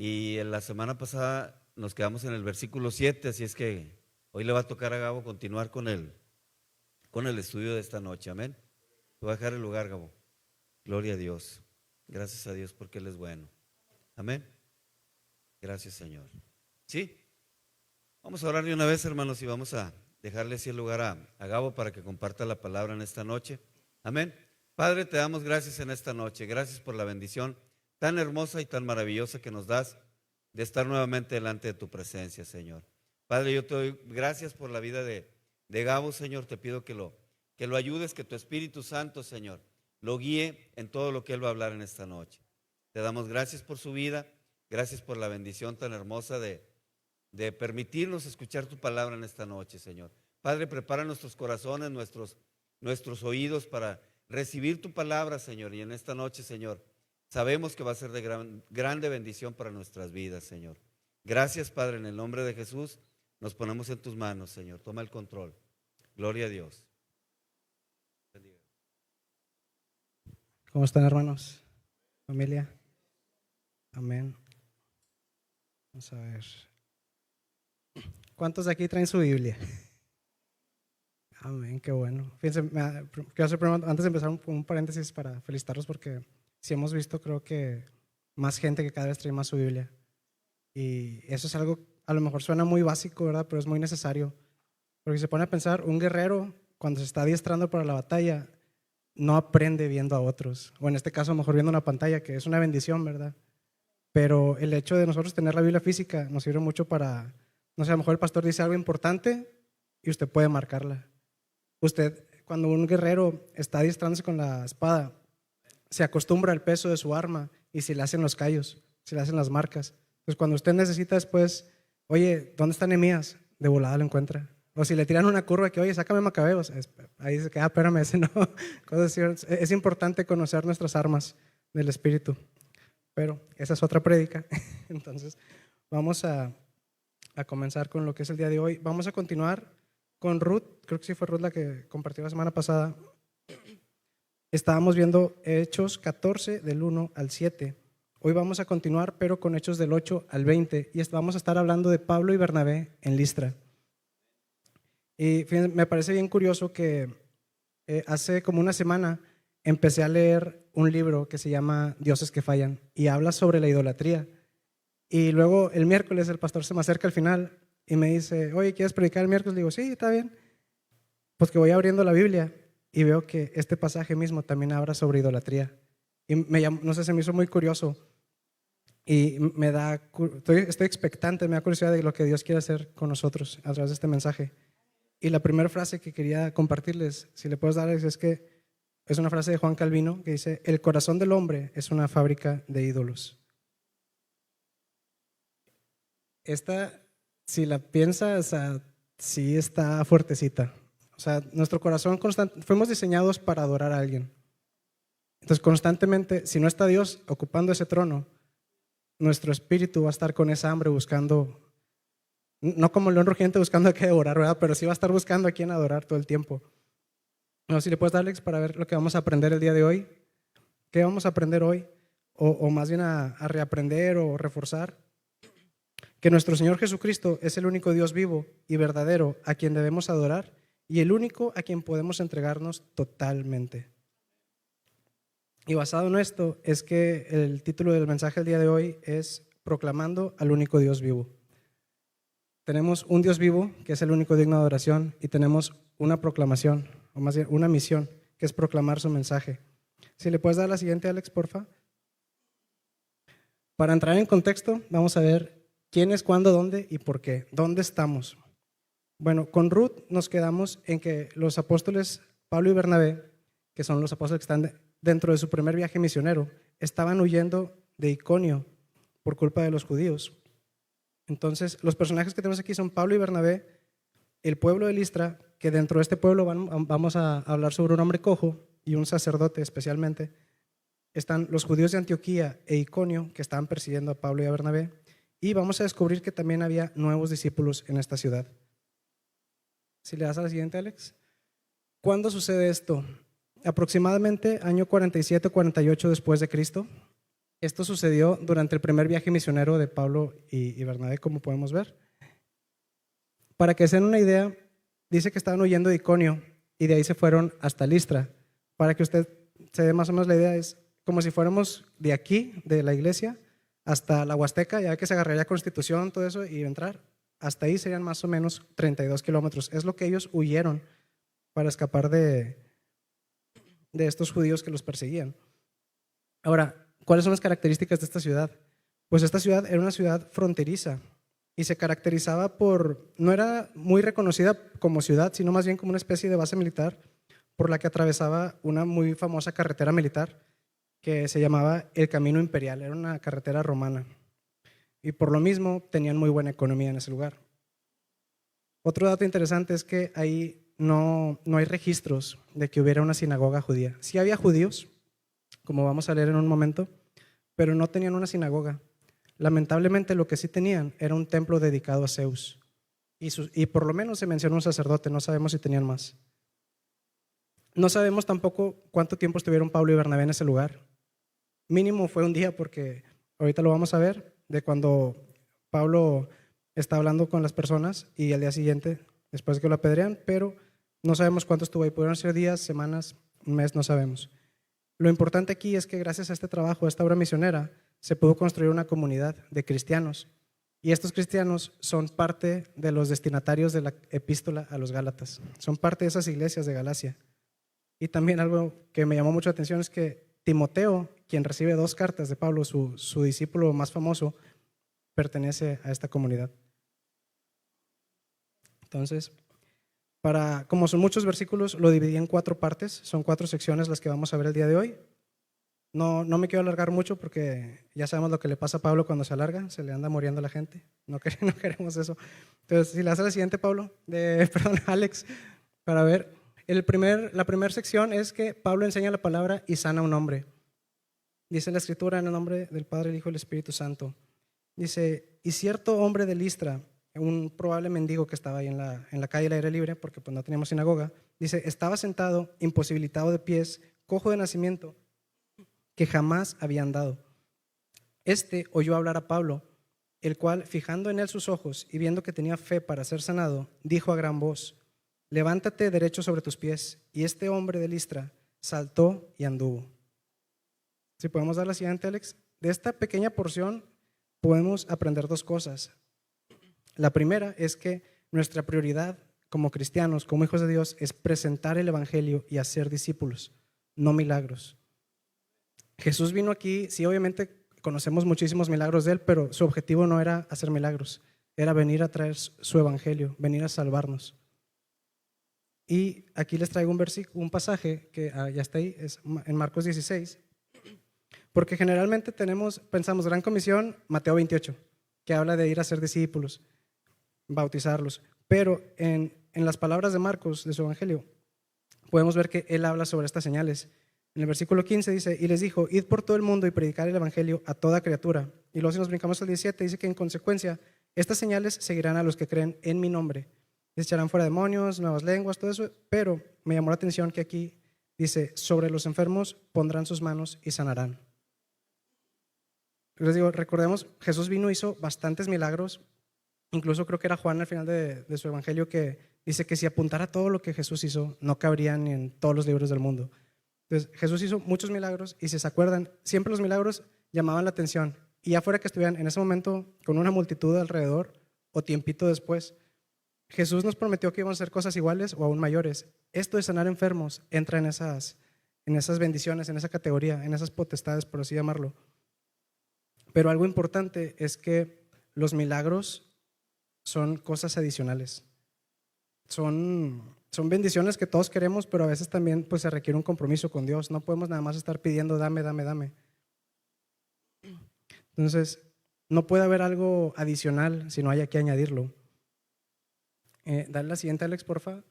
Y en la semana pasada nos quedamos en el versículo 7, así es que hoy le va a tocar a Gabo continuar con el estudio de esta noche, amén. Te voy a dejar el lugar, Gabo. Gloria a Dios. Gracias a Dios porque Él es bueno. Amén. Gracias, Señor. ¿Sí? Vamos a orar de una vez, hermanos, y vamos a dejarle así el lugar a Gabo para que comparta la palabra en esta noche. Amén. Padre, te damos gracias en esta noche. Gracias por la bendición tan hermosa y tan maravillosa que nos das de estar nuevamente delante de tu presencia, Señor. Padre, yo te doy gracias por la vida de Gabo, Señor. Te pido que lo ayudes, que tu Espíritu Santo, Señor, lo guíe en todo lo que Él va a hablar en esta noche. Te damos gracias por su vida, gracias por la bendición tan hermosa de permitirnos escuchar tu palabra en esta noche, Señor. Padre, prepara nuestros corazones, nuestros oídos para recibir tu palabra, Señor. Y en esta noche, Señor, sabemos que va a ser de grande bendición para nuestras vidas, Señor. Gracias, Padre, en el nombre de Jesús, nos ponemos en tus manos, Señor. Toma el control. Gloria a Dios. ¿Cómo están, hermanos? Familia. Amén. Vamos a ver. ¿Cuántos de aquí traen su Biblia? Amén, qué bueno. Fíjense, quiero hacer antes de empezar un paréntesis para felicitarlos porque sí hemos visto, creo que más gente que cada vez trae más su Biblia. Y eso es algo, a lo mejor suena muy básico, ¿verdad? Pero es muy necesario. Porque si se pone a pensar, un guerrero cuando se está adiestrando para la batalla no aprende viendo a otros. O en este caso, a lo mejor viendo una pantalla, que es una bendición, ¿verdad? Pero el hecho de nosotros tener la Biblia física nos sirve mucho para, no sé, a lo mejor el pastor dice algo importante y usted puede marcarla. Usted, cuando un guerrero está adiestrándose con la espada, se acostumbra al peso de su arma y si le hacen los callos, si le hacen las marcas. Entonces, cuando usted necesita después, oye, ¿dónde está Nehemías? De volada lo encuentra. O si le tiran una curva que, oye, sácame Macabeos, ahí dice que, espérame, ese no. Cosas así. Es importante conocer nuestras armas del Espíritu. Pero esa es otra prédica. Entonces, vamos a comenzar con lo que es el día de hoy. Vamos a continuar con Ruth. Creo que sí fue Ruth la que compartió la semana pasada. Estábamos viendo Hechos 14 del 1 al 7. Hoy vamos a continuar, pero con Hechos del 8 al 20. Y vamos a estar hablando de Pablo y Bernabé en Listra. Y fíjense, me parece bien curioso que hace como una semana empecé a leer un libro que se llama Dioses que fallan y habla sobre la idolatría. Y luego el miércoles el pastor se me acerca al final y me dice, oye, ¿quieres predicar el miércoles? Le digo, sí, está bien. Pues que voy abriendo la Biblia y veo que este pasaje mismo también habla sobre idolatría. Y no sé, se me hizo muy curioso. Y estoy expectante, me da curiosidad de lo que Dios quiere hacer con nosotros a través de este mensaje. Y la primera frase que quería compartirles, si le puedes dar, es que es una frase de Juan Calvino que dice, el corazón del hombre es una fábrica de ídolos. Esta, si la piensas, o sea, sí está fuertecita. O sea, nuestro corazón fuimos diseñados para adorar a alguien. Entonces, constantemente, si no está Dios ocupando ese trono, nuestro espíritu va a estar con esa hambre buscando, no como el león rugiente buscando a qué devorar, ¿verdad? Pero sí va a estar buscando a quién adorar todo el tiempo. No, si le puedes dar, Alex, para ver lo que vamos a aprender el día de hoy. ¿Qué vamos a aprender hoy? O más bien a reaprender o reforzar. Que nuestro Señor Jesucristo es el único Dios vivo y verdadero a quien debemos adorar y el único a quien podemos entregarnos totalmente. Y basado en esto es que el título del mensaje del día de hoy es Proclamando al único Dios vivo. Tenemos un Dios vivo que es el único digno de adoración y tenemos una proclamación, o más bien una misión, que es proclamar su mensaje. Si le puedes dar la siguiente, Alex, porfa. Para entrar en contexto, vamos a ver quién es, cuándo, dónde y por qué. ¿Dónde estamos? Bueno, con Ruth nos quedamos en que los apóstoles Pablo y Bernabé, que son los apóstoles que están dentro de su primer viaje misionero, estaban huyendo de Iconio por culpa de los judíos. Entonces, los personajes que tenemos aquí son Pablo y Bernabé, el pueblo de Listra, que dentro de este pueblo vamos a hablar sobre un hombre cojo y un sacerdote especialmente. Están los judíos de Antioquía e Iconio, que estaban persiguiendo a Pablo y a Bernabé, y vamos a descubrir que también había nuevos discípulos en esta ciudad. Si le das a la siguiente, Alex. ¿Cuándo sucede esto? Aproximadamente año 47 o 48 después de Cristo. Esto sucedió durante el primer viaje misionero de Pablo y Bernabé, como podemos ver. Para que se den una idea, dice que estaban huyendo de Iconio y de ahí se fueron hasta Listra. Para que usted se dé más o menos la idea, es como si fuéramos de aquí, de la iglesia, hasta la Huasteca, ya que se agarraría Constitución, todo eso, y entrar. Hasta ahí serían más o menos 32 kilómetros. Es lo que ellos huyeron para escapar de estos judíos que los perseguían. Ahora, ¿cuáles son las características de esta ciudad? Pues esta ciudad era una ciudad fronteriza y se caracterizaba por, no era muy reconocida como ciudad, sino más bien como una especie de base militar por la que atravesaba una muy famosa carretera militar que se llamaba el Camino Imperial, era una carretera romana. Y por lo mismo tenían muy buena economía en ese lugar. Otro dato interesante es que ahí no hay registros de que hubiera una sinagoga judía. Sí había judíos, como vamos a leer en un momento, pero no tenían una sinagoga. Lamentablemente lo que sí tenían era un templo dedicado a Zeus. Y por lo menos se menciona un sacerdote, no sabemos si tenían más. No sabemos tampoco cuánto tiempo estuvieron Pablo y Bernabé en ese lugar. Mínimo fue un día, porque ahorita lo vamos a ver, de cuando Pablo está hablando con las personas y al día siguiente, después de que lo apedrean, pero no sabemos cuánto estuvo ahí. Pudieron ser días, semanas, un mes, no sabemos. Lo importante aquí es que gracias a este trabajo, a esta obra misionera, se pudo construir una comunidad de cristianos. Y estos cristianos son parte de los destinatarios de la epístola a los Gálatas. Son parte de esas iglesias de Galacia. Y también algo que me llamó mucho la atención es que Timoteo, quien recibe 2 cartas de Pablo, su discípulo más famoso, pertenece a esta comunidad. Entonces, como son muchos versículos, lo dividí en 4 partes. Son 4 secciones las que vamos a ver el día de hoy. No me quiero alargar mucho porque ya sabemos lo que le pasa a Pablo cuando se alarga, se le anda muriendo la gente. No queremos eso. Entonces, si le hace la siguiente, Pablo, perdón, Alex, para ver. La primera sección es que Pablo enseña la palabra y sana a un hombre. Dice la escritura en el nombre del Padre, el Hijo y el Espíritu Santo. Dice, y cierto hombre de Listra, un probable mendigo que estaba ahí en la calle al aire libre, porque pues no teníamos sinagoga, dice, estaba sentado, imposibilitado de pies, cojo de nacimiento, que jamás había andado. Este oyó hablar a Pablo, el cual, fijando en él sus ojos y viendo que tenía fe para ser sanado, dijo a gran voz, levántate derecho sobre tus pies. Y este hombre de Listra saltó y anduvo. Si podemos dar la siguiente, Alex. De esta pequeña porción podemos aprender 2 cosas. La primera es que nuestra prioridad como cristianos, como hijos de Dios, es presentar el evangelio y hacer discípulos, no milagros. Jesús vino aquí, sí, obviamente conocemos muchísimos milagros de él, pero su objetivo no era hacer milagros, era venir a traer su evangelio, venir a salvarnos. Y aquí les traigo un pasaje que ya está ahí, es en Marcos 16, porque generalmente pensamos Gran Comisión, Mateo 28, que habla de ir a ser discípulos, bautizarlos, pero en las palabras de Marcos, de su evangelio, podemos ver que él habla sobre estas señales. En el versículo 15 dice, y les dijo, id por todo el mundo y predicar el evangelio a toda criatura. Y luego si nos brincamos al 17, dice que en consecuencia, estas señales seguirán a los que creen en mi nombre. Les echarán fuera demonios, nuevas lenguas, todo eso, pero me llamó la atención que aquí dice, sobre los enfermos pondrán sus manos y sanarán. Les digo, recordemos, Jesús vino, hizo bastantes milagros, incluso creo que era Juan al final de su evangelio que dice que si apuntara todo lo que Jesús hizo, no cabría ni en todos los libros del mundo. Entonces, Jesús hizo muchos milagros y si se acuerdan, siempre los milagros llamaban la atención. Y ya fuera que estuvieran en ese momento con una multitud alrededor o tiempito después, Jesús nos prometió que iban a hacer cosas iguales o aún mayores. Esto de sanar enfermos entra en esas bendiciones, en esa categoría, en esas potestades, por así llamarlo. Pero algo importante es que los milagros son cosas adicionales. Son bendiciones que todos queremos, pero a veces también pues, se requiere un compromiso con Dios. No podemos nada más estar pidiendo dame, dame, dame. Entonces, no puede haber algo adicional si no hay que añadirlo. Dale la siguiente, Alex, porfa.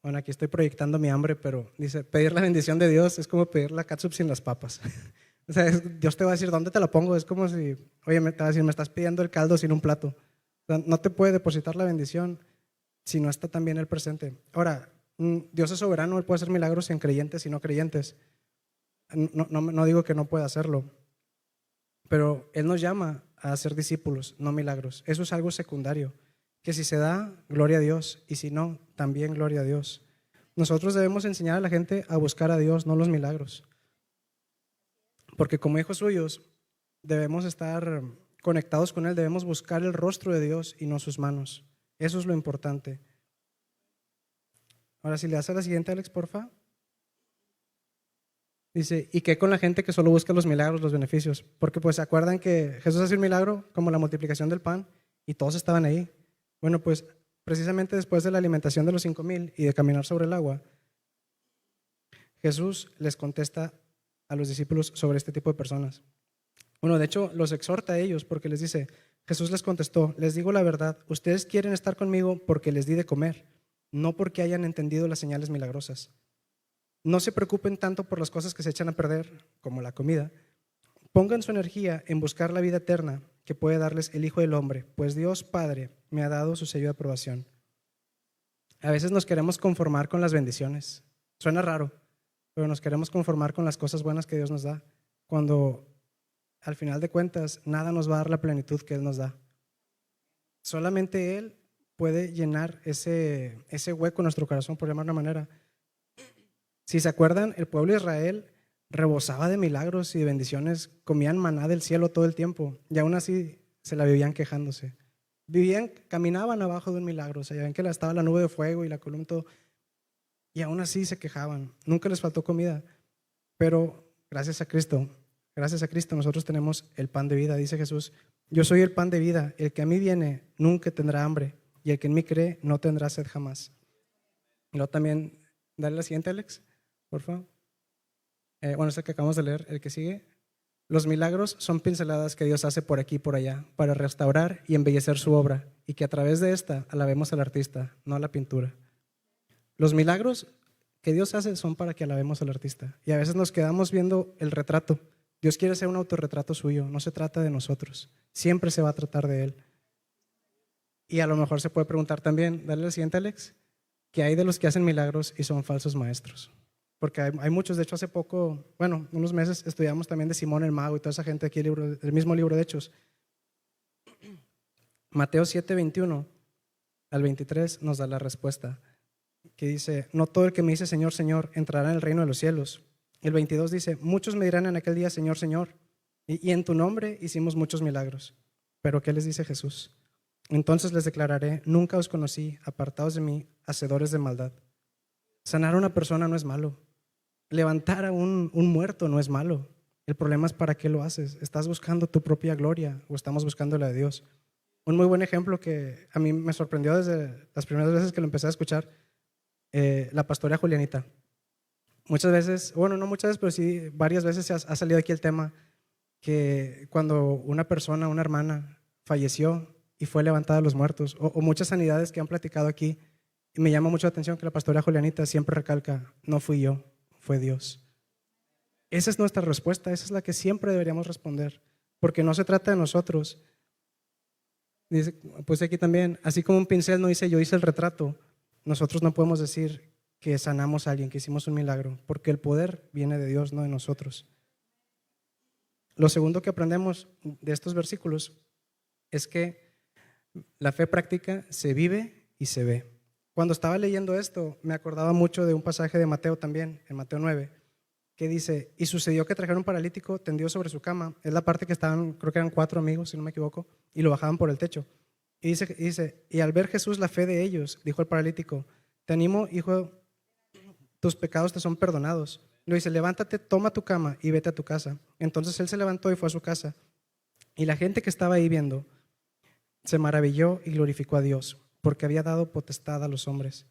Bueno, aquí estoy proyectando mi hambre, pero dice, pedir la bendición de Dios es como pedir la catsup sin las papas. O sea, Dios te va a decir, ¿dónde te la pongo? Es como si, oye, te va a decir, me estás pidiendo el caldo sin un plato. O sea, no te puede depositar la bendición si no está también el presente. Ahora, Dios es soberano, Él puede hacer milagros en creyentes y no creyentes. No digo que no pueda hacerlo, pero Él nos llama a ser discípulos, no milagros. Eso es algo secundario, que si se da, gloria a Dios, y si no, también gloria a Dios. Nosotros debemos enseñar a la gente a buscar a Dios, no los milagros. Porque como hijos suyos, debemos estar conectados con Él, debemos buscar el rostro de Dios y no sus manos. Eso es lo importante. Ahora, si le das a la siguiente, Alex, porfa. Dice, ¿y qué con la gente que solo busca los milagros, los beneficios? Porque pues se acuerdan que Jesús hace un milagro como la multiplicación del pan y todos estaban ahí. Bueno, pues precisamente después de la alimentación de los 5,000 y de caminar sobre el agua, Jesús les contesta a los discípulos sobre este tipo de personas. Bueno, de hecho, los exhorta a ellos porque les dice, Jesús les contestó, les digo la verdad, ustedes quieren estar conmigo porque les di de comer, no porque hayan entendido las señales milagrosas. No se preocupen tanto por las cosas que se echan a perder, como la comida. Pongan su energía en buscar la vida eterna que puede darles el Hijo del Hombre, pues Dios Padre me ha dado su sello de aprobación. A veces nos queremos conformar con las bendiciones. Suena raro, pero nos queremos conformar con las cosas buenas que Dios nos da, cuando al final de cuentas nada nos va a dar la plenitud que Él nos da. Solamente Él puede llenar ese hueco en nuestro corazón, por llamarlo de una manera. Si se acuerdan, el pueblo de Israel rebosaba de milagros y de bendiciones, comían maná del cielo todo el tiempo y aún así se la vivían quejándose. Caminaban abajo de un milagro, o sea, ya ven que estaba la nube de fuego y la columna, todo, y aún así se quejaban. Nunca les faltó comida, pero gracias a Cristo nosotros tenemos el pan de vida. Dice Jesús, yo soy el pan de vida, el que a mí viene nunca tendrá hambre y el que en mí cree no tendrá sed jamás. Y luego también, dale la siguiente, Alex, por favor. Bueno, es el que acabamos de leer, el que sigue. Los milagros son pinceladas que Dios hace por aquí y por allá para restaurar y embellecer su obra y que a través de esta alabemos al artista, no a la pintura. Los milagros que Dios hace son para que alabemos al artista y a veces nos quedamos viendo el retrato. Dios quiere hacer un autorretrato suyo, no se trata de nosotros, siempre se va a tratar de Él. Y a lo mejor se puede preguntar también, dale la siguiente, Alex, ¿qué hay de los que hacen milagros y son falsos maestros? Porque hay muchos, de hecho hace poco, bueno, unos meses estudiamos también de Simón el Mago y toda esa gente aquí, el mismo libro de Hechos. Mateo 7, 21 al 23 nos da la respuesta, que dice, no todo el que me dice Señor, Señor, entrará en el reino de los cielos. El 22 dice, muchos me dirán en aquel día, Señor, Señor, y en tu nombre hicimos muchos milagros. Pero ¿qué les dice Jesús? Entonces les declararé, nunca os conocí, apartados de mí, hacedores de maldad. Sanar a una persona no es malo. Levantar a un muerto no es malo. El problema es para qué lo haces. ¿Estás buscando tu propia gloria o estamos buscando la de Dios? Un muy buen ejemplo que a mí me sorprendió desde las primeras veces que lo empecé a escuchar, la pastora Julianita. Muchas veces, bueno, no muchas veces, pero sí varias veces ha salido aquí el tema que cuando una persona, una hermana, falleció y fue levantada de los muertos, o muchas sanidades que han platicado aquí, y me llama mucho la atención que la pastora Julianita siempre recalca, no fui yo, fue Dios. Esa es nuestra respuesta, esa es la que siempre deberíamos responder, porque no se trata de nosotros. Dice, pues aquí también, así como un pincel no dice yo hice el retrato, nosotros no podemos decir que sanamos a alguien, que hicimos un milagro, porque el poder viene de Dios, no de nosotros. Lo segundo que aprendemos de estos versículos es que la fe práctica se vive y se ve. Cuando estaba leyendo esto, me acordaba mucho de un pasaje de Mateo también, en Mateo 9, que dice, y sucedió que trajeron un paralítico tendido sobre su cama. Es la parte que estaban, creo que eran 4 amigos, si no me equivoco, y lo bajaban por el techo. Y dice, y al ver Jesús la fe de ellos, dijo el paralítico, te animo, hijo, tus pecados te son perdonados. Le dice, levántate, toma tu cama y vete a tu casa. Entonces él se levantó y fue a su casa. Y la gente que estaba ahí viendo se maravilló y glorificó a Dios, porque había dado potestad a los hombres.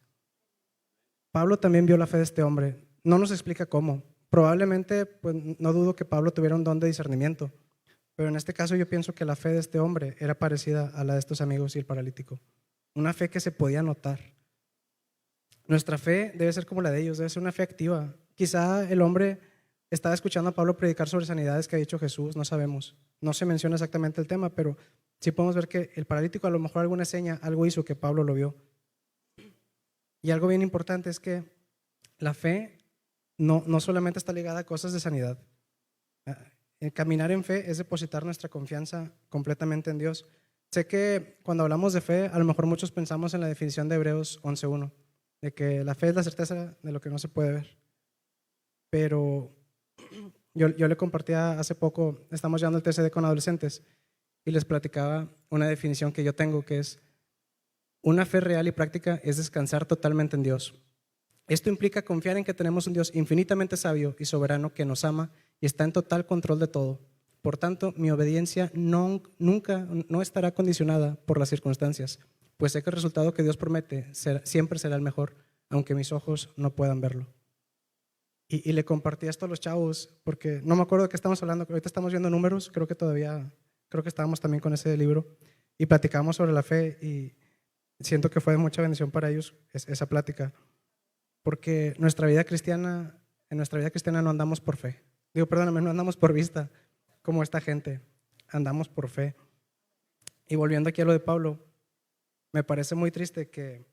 Pablo también vio la fe de este hombre. No nos explica cómo. Probablemente, pues no dudo que Pablo tuviera un don de discernimiento, pero en este caso yo pienso que la fe de este hombre era parecida a la de estos amigos y el paralítico. Una fe que se podía notar. Nuestra fe debe ser como la de ellos, debe ser una fe activa. Quizá el hombre estaba escuchando a Pablo predicar sobre sanidades que ha dicho Jesús, no sabemos. No se menciona exactamente el tema, pero sí podemos ver que el paralítico a lo mejor alguna seña, algo hizo que Pablo lo vio. Y algo bien importante es que la fe no solamente está ligada a cosas de sanidad. El caminar en fe es depositar nuestra confianza completamente en Dios. Sé que cuando hablamos de fe, a lo mejor muchos pensamos en la definición de Hebreos 11:1, de que la fe es la certeza de lo que no se puede ver. Pero yo le compartía hace poco, estamos llevando el TCD con adolescentes, y les platicaba una definición que yo tengo, que es: una fe real y práctica es descansar totalmente en Dios. Esto implica confiar en que tenemos un Dios infinitamente sabio y soberano que nos ama y está en total control de todo. Por tanto, mi obediencia nunca estará condicionada por las circunstancias, pues sé que el resultado que Dios promete siempre será el mejor, aunque mis ojos no puedan verlo. Y le compartí esto a los chavos, porque no me acuerdo de qué estamos hablando, ahorita estamos viendo números, creo que estábamos también con ese libro, y platicamos sobre la fe, y siento que fue de mucha bendición para ellos esa plática, porque en nuestra vida cristiana no andamos por fe. No andamos por vista, como esta gente, andamos por fe. Y volviendo aquí a lo de Pablo, me parece muy triste que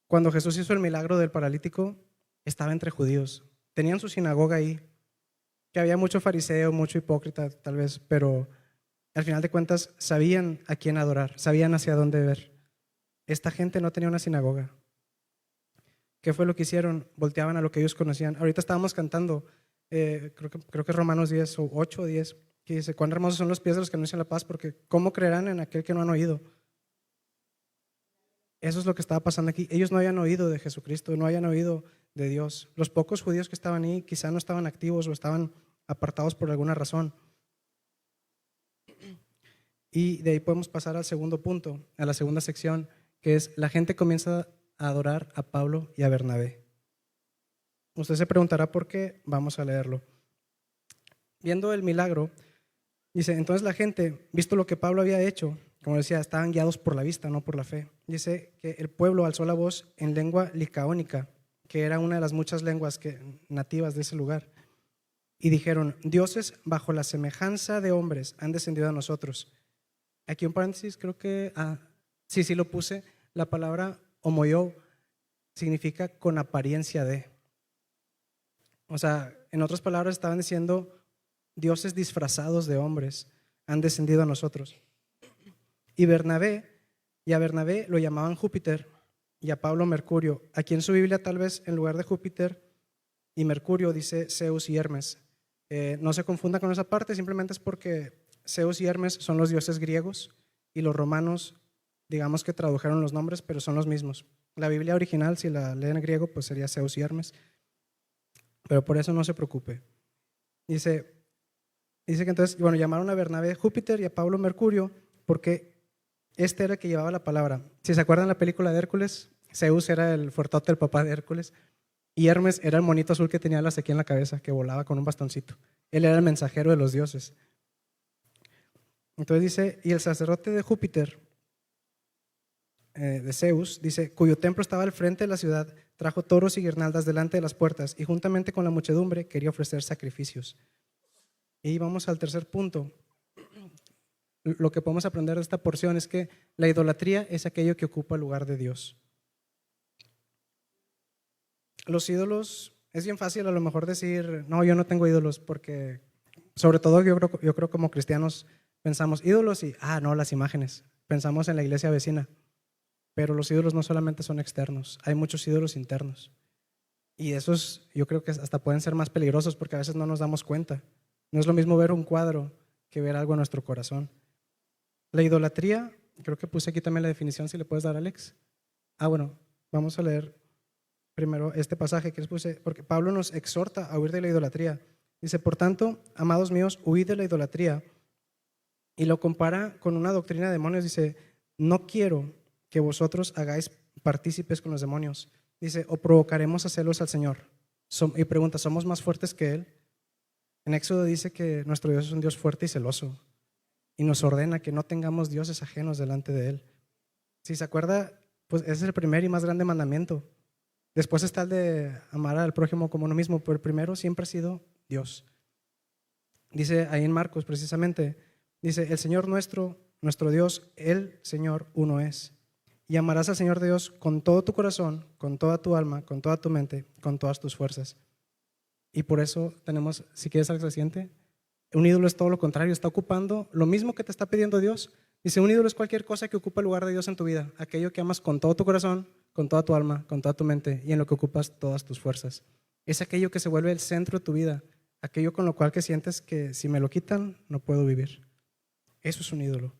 cuando Jesús hizo el milagro del paralítico, estaba entre judíos, tenían su sinagoga ahí, que había mucho fariseo, mucho hipócrita tal vez, pero al final de cuentas sabían a quién adorar, sabían hacia dónde ver. Esta gente no tenía una sinagoga. ¿Qué fue lo que hicieron? Volteaban a lo que ellos conocían. Ahorita estábamos cantando, creo que es Romanos 10 o 8 o 10, que dice: cuán hermosos son los pies de los que anuncian la paz, porque ¿cómo creerán en aquel que no han oído? Eso es lo que estaba pasando aquí. Ellos no habían oído de Jesucristo, no habían oído de Dios. Los pocos judíos que estaban ahí quizá no estaban activos o estaban apartados por alguna razón. Y de ahí podemos pasar al segundo punto, a la segunda sección, que es: la gente comienza a adorar a Pablo y a Bernabé. Usted se preguntará por qué. Vamos a leerlo. Viendo el milagro, dice: entonces la gente, visto lo que Pablo había hecho, como decía, estaban guiados por la vista, no por la fe. Dice que el pueblo alzó la voz en lengua licaónica, que era una de las muchas lenguas nativas de ese lugar, y dijeron: dioses bajo la semejanza de hombres han descendido a nosotros. Aquí un paréntesis, creo que sí lo puse. La palabra homoiou significa con apariencia de. O sea, en otras palabras estaban diciendo: dioses disfrazados de hombres han descendido a nosotros. Y a Bernabé lo llamaban Júpiter y a Pablo Mercurio. Aquí en su Biblia tal vez en lugar de Júpiter y Mercurio dice Zeus y Hermes. No se confunda con esa parte, simplemente es porque Zeus y Hermes son los dioses griegos y los romanos, digamos que tradujeron los nombres, pero son los mismos. La Biblia original, si la leen en griego, pues sería Zeus y Hermes, pero por eso no se preocupe. Dice que entonces, llamaron a Bernabé Júpiter y a Pablo Mercurio porque este era el que llevaba la palabra. Si se acuerdan la película de Hércules, Zeus era el fuertote, el papá de Hércules, y Hermes era el monito azul que tenía alas aquí en la cabeza, que volaba con un bastoncito. Él era el mensajero de los dioses. Entonces dice: y el sacerdote de Júpiter, de Zeus, dice, cuyo templo estaba al frente de la ciudad, trajo toros y guirnaldas delante de las puertas y juntamente con la muchedumbre quería ofrecer sacrificios. Y vamos al tercer punto. Lo que podemos aprender de esta porción es que la idolatría es aquello que ocupa el lugar de Dios. Los ídolos, es bien fácil a lo mejor decir: no, yo no tengo ídolos, porque sobre todo yo creo como cristianos pensamos ídolos y, no, las imágenes. Pensamos en la iglesia vecina, pero los ídolos no solamente son externos, hay muchos ídolos internos. Y esos yo creo que hasta pueden ser más peligrosos porque a veces no nos damos cuenta. No es lo mismo ver un cuadro que ver algo en nuestro corazón. La idolatría, creo que puse aquí también la definición, si le puedes dar, Alex. Vamos a leer primero este pasaje que les puse, porque Pablo nos exhorta a huir de la idolatría. Dice: por tanto, amados míos, huid de la idolatría. Y lo compara con una doctrina de demonios. Dice: no quiero que vosotros hagáis partícipes con los demonios. Dice: o provocaremos a celos al Señor. Y pregunta: ¿somos más fuertes que Él? En Éxodo dice que nuestro Dios es un Dios fuerte y celoso, y nos ordena que no tengamos dioses ajenos delante de Él. Si se acuerda, pues ese es el primer y más grande mandamiento. Después está el de amar al prójimo como uno mismo, pero el primero siempre ha sido Dios. Dice ahí en Marcos precisamente, dice: el Señor nuestro Dios, el Señor uno es. Y amarás al Señor Dios con todo tu corazón, con toda tu alma, con toda tu mente, con todas tus fuerzas. Y por eso tenemos, si quieres algo siguiente, un ídolo es todo lo contrario, está ocupando lo mismo que te está pidiendo Dios. Dice, un ídolo es cualquier cosa que ocupa el lugar de Dios en tu vida, aquello que amas con todo tu corazón, con toda tu alma, con toda tu mente y en lo que ocupas todas tus fuerzas. Es aquello que se vuelve el centro de tu vida, aquello con lo cual que sientes que si me lo quitan no puedo vivir. Eso es un ídolo.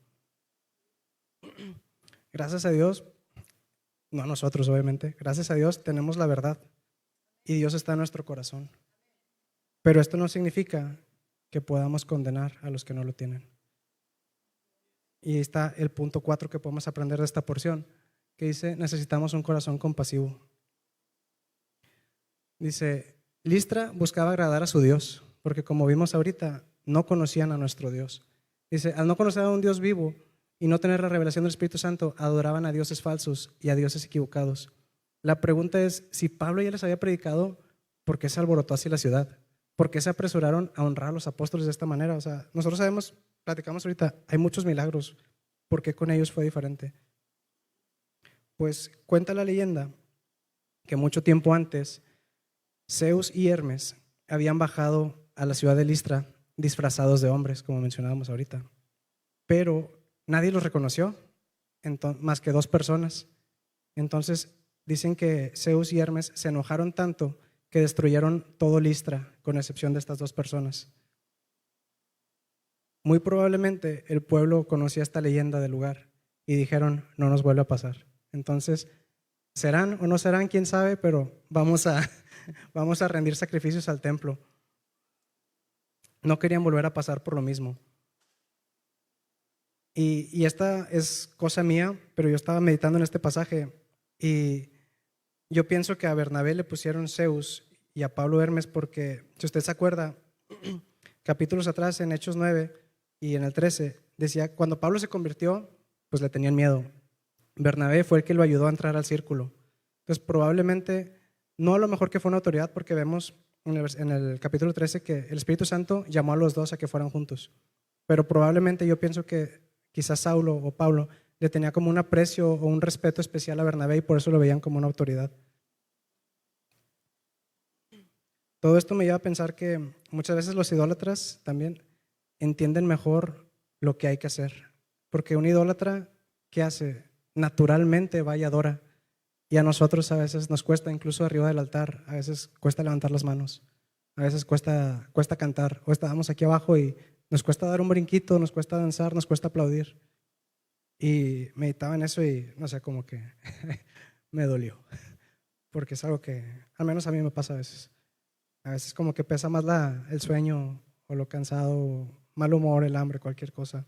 Gracias a Dios, no a nosotros obviamente, gracias a Dios tenemos la verdad y Dios está en nuestro corazón. Pero esto no significa que podamos condenar a los que no lo tienen. Y ahí está el punto 4 que podemos aprender de esta porción, que dice, necesitamos un corazón compasivo. Dice, Listra buscaba agradar a su Dios, porque como vimos ahorita, no conocían a nuestro Dios. Dice, al no conocer a un Dios vivo y no tener la revelación del Espíritu Santo, adoraban a dioses falsos y a dioses equivocados. La pregunta es, si Pablo ya les había predicado, ¿por qué se alborotó así la ciudad? ¿Por qué se apresuraron a honrar a los apóstoles de esta manera? O sea, nosotros sabemos, platicamos ahorita, hay muchos milagros. ¿Por qué con ellos fue diferente? Pues cuenta la leyenda que mucho tiempo antes, Zeus y Hermes habían bajado a la ciudad de Listra disfrazados de hombres, como mencionábamos ahorita. Pero nadie los reconoció, más que 2 personas. Entonces dicen que Zeus y Hermes se enojaron tanto que destruyeron todo Listra, con excepción de estas 2 personas. Muy probablemente el pueblo conocía esta leyenda del lugar y dijeron, no nos vuelve a pasar. Entonces, serán o no serán, quién sabe, pero vamos a rendir sacrificios al templo. No querían volver a pasar por lo mismo. Y esta es cosa mía, pero yo estaba meditando en este pasaje y yo pienso que a Bernabé le pusieron Zeus y a Pablo Hermes porque, si usted se acuerda, capítulos atrás en Hechos 9 y en el 13, decía, cuando Pablo se convirtió, pues le tenían miedo. Bernabé fue el que lo ayudó a entrar al círculo. Entonces probablemente, no a lo mejor que fue una autoridad, porque vemos en el capítulo 13 que el Espíritu Santo llamó a los 2 a que fueran juntos. Pero probablemente yo pienso que quizás Saulo o Pablo le tenía como un aprecio o un respeto especial a Bernabé y por eso lo veían como una autoridad. Todo esto me lleva a pensar que muchas veces los idólatras también entienden mejor lo que hay que hacer. Porque un idólatra, ¿qué hace? Naturalmente va y adora. Y a nosotros a veces nos cuesta, incluso arriba del altar, a veces cuesta levantar las manos, a veces cuesta cantar, o estábamos aquí abajo y nos cuesta dar un brinquito, nos cuesta danzar, nos cuesta aplaudir. Y meditaba en eso y no sé, como que me dolió, porque es algo que al menos a mí me pasa a veces. A veces como que pesa más el sueño o lo cansado, mal humor, el hambre, cualquier cosa.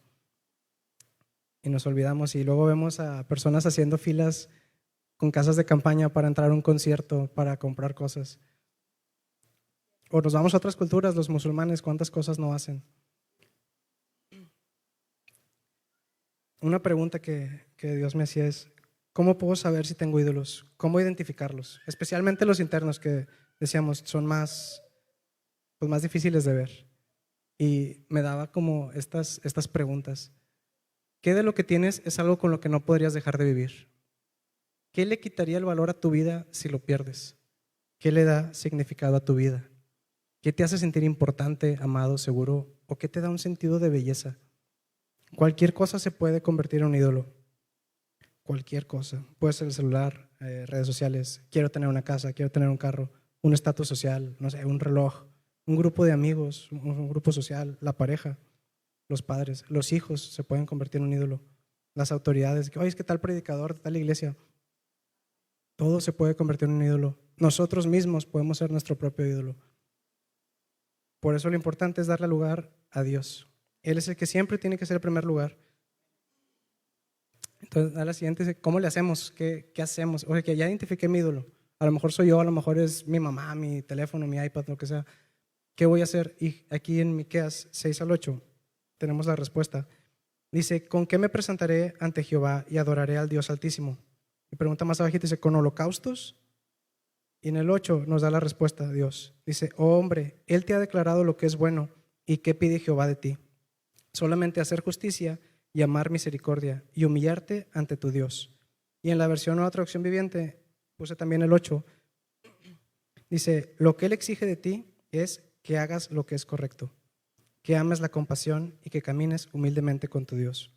Y nos olvidamos y luego vemos a personas haciendo filas con casas de campaña para entrar a un concierto, para comprar cosas. O nos vamos a otras culturas, los musulmanes, ¿cuántas cosas no hacen? Una pregunta que Dios me hacía es, ¿cómo puedo saber si tengo ídolos? ¿Cómo identificarlos? Especialmente los internos que decíamos son más difíciles de ver. Y me daba como estas preguntas. ¿Qué de lo que tienes es algo con lo que no podrías dejar de vivir? ¿Qué le quitaría el valor a tu vida si lo pierdes? ¿Qué le da significado a tu vida? ¿Qué te hace sentir importante, amado, seguro? ¿O qué te da un sentido de belleza? Cualquier cosa se puede convertir en un ídolo. Cualquier cosa. Puede ser el celular, redes sociales. Quiero tener una casa, quiero tener un carro, un estatus social, no sé, un reloj, un grupo de amigos, un grupo social, la pareja, los padres, los hijos se pueden convertir en un ídolo. Las autoridades, oye, es que tal predicador de tal iglesia. Todo se puede convertir en un ídolo. Nosotros mismos podemos ser nuestro propio ídolo. Por eso lo importante es darle lugar a Dios. Él es el que siempre tiene que ser el primer lugar. Entonces, a la siguiente, ¿cómo le hacemos? ¿Qué hacemos? Oye, que ya identifiqué mi ídolo. A lo mejor soy yo, a lo mejor es mi mamá, mi teléfono, mi iPad, lo que sea. ¿Qué voy a hacer? Y aquí en Miqueas 6 al 8 tenemos la respuesta. Dice, ¿con qué me presentaré ante Jehová y adoraré al Dios Altísimo? Y pregunta más abajito, dice, ¿con holocaustos? Y en el 8 nos da la respuesta Dios. Dice, oh hombre, Él te ha declarado lo que es bueno y qué pide Jehová de ti. Solamente hacer justicia y amar misericordia y humillarte ante tu Dios. Y en la versión Nueva Traducción Viviente puse también el 8. Dice, lo que Él exige de ti es que hagas lo que es correcto, que ames la compasión y que camines humildemente con tu Dios.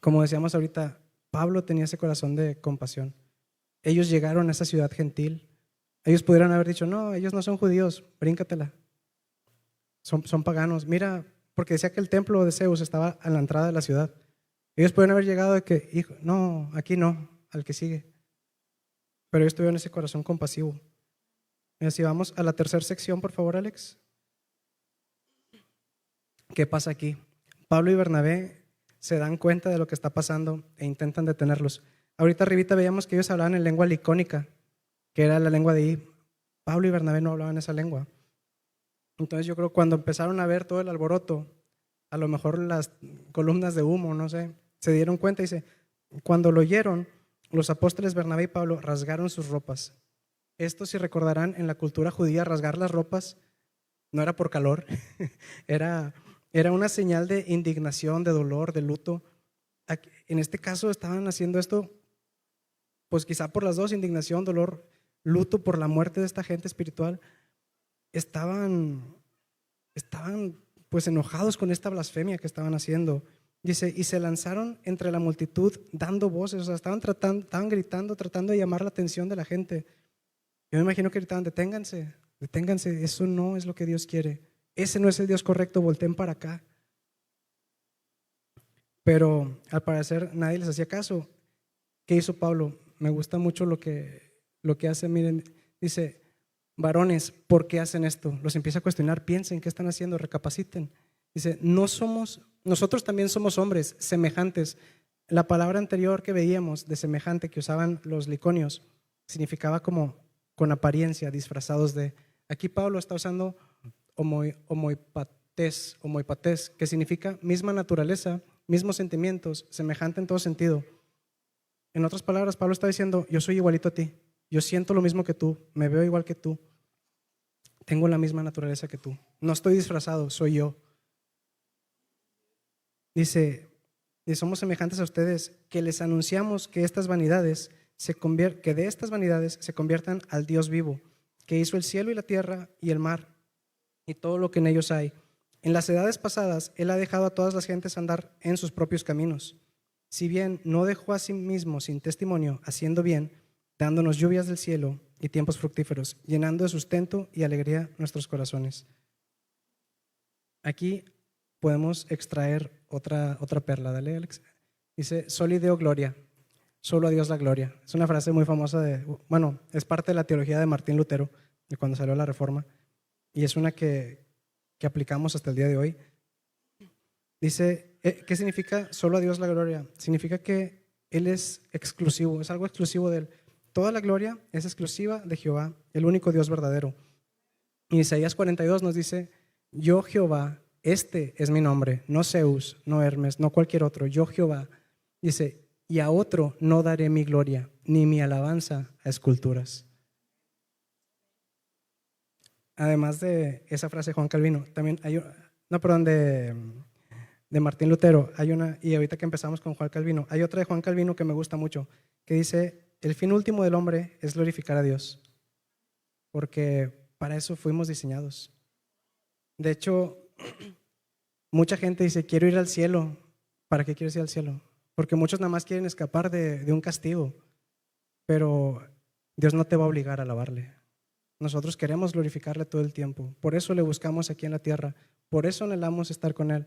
Como decíamos ahorita, Pablo tenía ese corazón de compasión. Ellos llegaron a esa ciudad gentil. Ellos pudieran haber dicho, no, ellos no son judíos, bríncatela. Son paganos. Mira, porque decía que el templo de Zeus estaba a la entrada de la ciudad. Ellos pueden haber llegado de que, hijo, no, aquí no, al que sigue. Pero ellos tuvieron ese corazón compasivo. Y así vamos a la tercera sección, por favor, Alex. ¿Qué pasa aquí? Pablo y Bernabé se dan cuenta de lo que está pasando e intentan detenerlos. Ahorita arribita veíamos que ellos hablaban en lengua licónica, que era la lengua de ahí. Pablo y Bernabé no hablaban esa lengua. Entonces yo creo que cuando empezaron a ver todo el alboroto, a lo mejor las columnas de humo, no sé, se dieron cuenta y cuando lo oyeron, los apóstoles Bernabé y Pablo rasgaron sus ropas. Esto, si recordarán, en la cultura judía, rasgar las ropas no era por calor, era una señal de indignación, de dolor, de luto. En este caso estaban haciendo esto, pues quizá por las dos, indignación, dolor, luto por la muerte de esta gente espiritual. Estaban pues enojados con esta blasfemia que estaban haciendo. Dice, y se lanzaron entre la multitud dando voces, o sea, estaban gritando, tratando de llamar la atención de la gente. Yo me imagino que gritaban, deténganse, eso no es lo que Dios quiere. Ese no es el Dios correcto, volteen para acá. Pero al parecer nadie les hacía caso. ¿Qué hizo Pablo? Me gusta mucho lo que hace, miren, dice, varones, ¿por qué hacen esto? Los empieza a cuestionar, piensen qué están haciendo, recapaciten. Dice, nosotros también somos hombres semejantes. La palabra anterior que veíamos de semejante que usaban los liconios significaba como con apariencia, disfrazados de. Aquí Pablo está usando homoipatés, que significa misma naturaleza, mismos sentimientos, semejante en todo sentido. En otras palabras, Pablo está diciendo, yo soy igualito a ti, yo siento lo mismo que tú, me veo igual que tú, tengo la misma naturaleza que tú, no estoy disfrazado, soy yo. Dice, y somos semejantes a ustedes, que les anunciamos que de estas vanidades se conviertan al Dios vivo, que hizo el cielo y la tierra y el mar y todo lo que en ellos hay. En las edades pasadas, Él ha dejado a todas las gentes andar en sus propios caminos. Si bien no dejó a sí mismo sin testimonio, haciendo bien, dándonos lluvias del cielo y tiempos fructíferos, llenando de sustento y alegría nuestros corazones. Aquí podemos extraer otra perla. Dale, Alex. Dice, soli Deo gloria, solo a Dios la gloria. Es una frase muy famosa es parte de la teología de Martín Lutero, de cuando salió la Reforma, y es una que aplicamos hasta el día de hoy. Dice, ¿qué significa solo a Dios la gloria? Significa que Él es exclusivo, es algo exclusivo de Él. Toda la gloria es exclusiva de Jehová, el único Dios verdadero. Y Isaías 42 nos dice, yo Jehová, este es mi nombre, no Zeus, no Hermes, no cualquier otro, yo Jehová. Dice, y a otro no daré mi gloria, ni mi alabanza a esculturas. Además de esa frase de Juan Calvino, también hay de Martín Lutero, hay una, y ahorita que empezamos con Juan Calvino, hay otra de Juan Calvino que me gusta mucho, que dice, el fin último del hombre es glorificar a Dios, porque para eso fuimos diseñados. De hecho, mucha gente dice, quiero ir al cielo. ¿Para qué quieres ir al cielo? Porque muchos nada más quieren escapar de un castigo, pero Dios no te va a obligar a alabarle. Nosotros queremos glorificarle todo el tiempo, por eso le buscamos aquí en la tierra, por eso anhelamos estar con Él.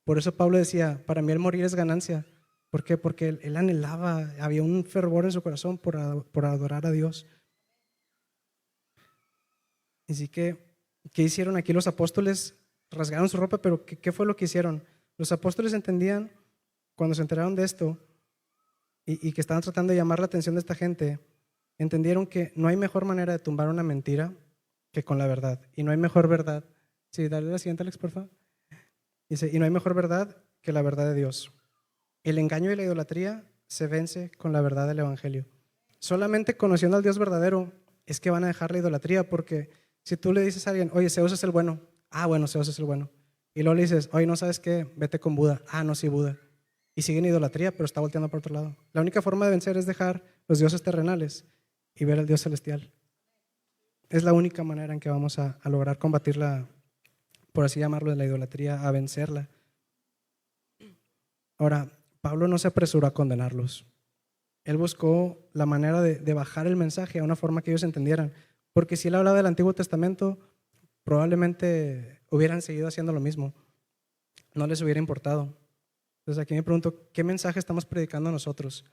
Por eso Pablo decía, para mí el morir es ganancia. ¿Por qué? Porque él anhelaba, había un fervor en su corazón por adorar a Dios. Así que, ¿qué hicieron aquí los apóstoles? Rasgaron su ropa, pero ¿qué fue lo que hicieron? Los apóstoles entendían, cuando se enteraron de esto y que estaban tratando de llamar la atención de esta gente, entendieron que no hay mejor manera de tumbar una mentira que con la verdad. Y no hay mejor verdad. Sí, dale la siguiente, Alex, por favor. Dice, y no hay mejor verdad que la verdad de Dios. El engaño y la idolatría se vence con la verdad del Evangelio. Solamente conociendo al Dios verdadero es que van a dejar la idolatría, porque si tú le dices a alguien, oye, Zeus es el bueno, bueno, Zeus es el bueno. Y luego le dices, oye, ¿no sabes qué? Vete con Buda. No, sí, Buda. Y sigue en idolatría, pero está volteando por otro lado. La única forma de vencer es dejar los dioses terrenales y ver al Dios celestial. Es la única manera en que vamos a lograr combatir por así llamarlo, de la idolatría, a vencerla. Ahora, Pablo no se apresuró a condenarlos. Él buscó la manera de bajar el mensaje a una forma que ellos entendieran. Porque si él hablaba del Antiguo Testamento, probablemente hubieran seguido haciendo lo mismo. No les hubiera importado. Entonces aquí me pregunto, ¿qué mensaje estamos predicando nosotros?